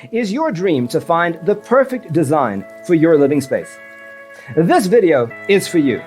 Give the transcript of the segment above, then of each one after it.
Is your dream to find the perfect design for your living space? This video is for you.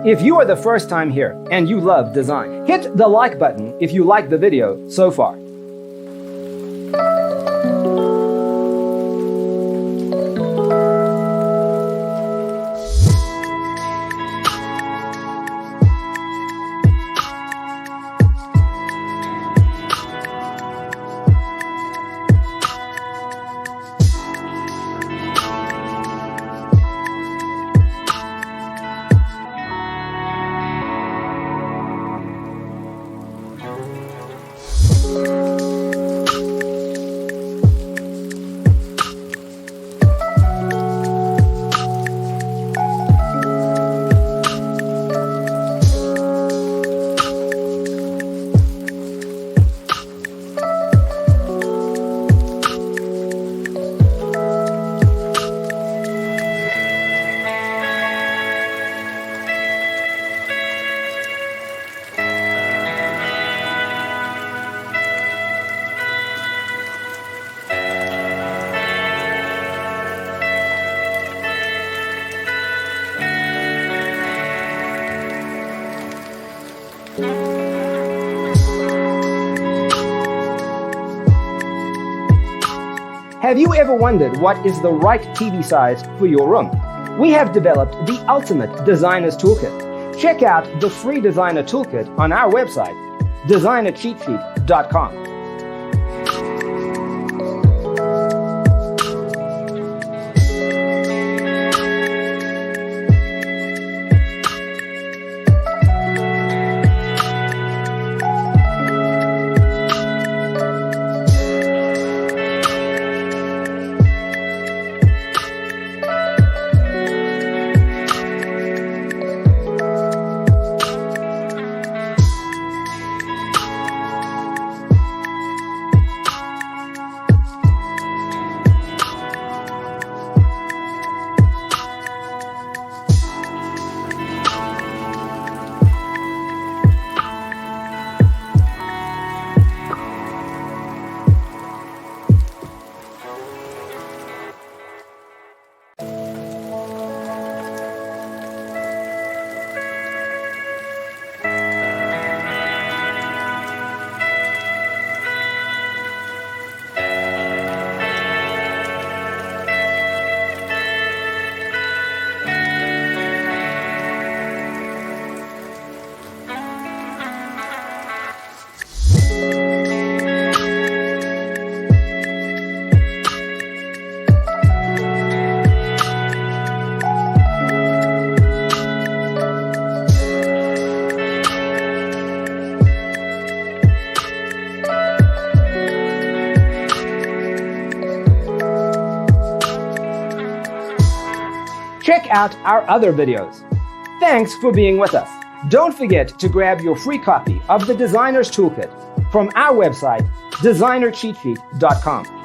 If you are the first time here and you love design, hit the like button if you like the video so far. Have you ever wondered what is the right TV size for your room? We have developed the ultimate designer's toolkit. Check out the free designer toolkit on our website, designercheatsheet.com. Check out our other videos. Thanks for being with us. Don't forget to grab your free copy of the Designer's Toolkit from our website, designercheatsheet.com.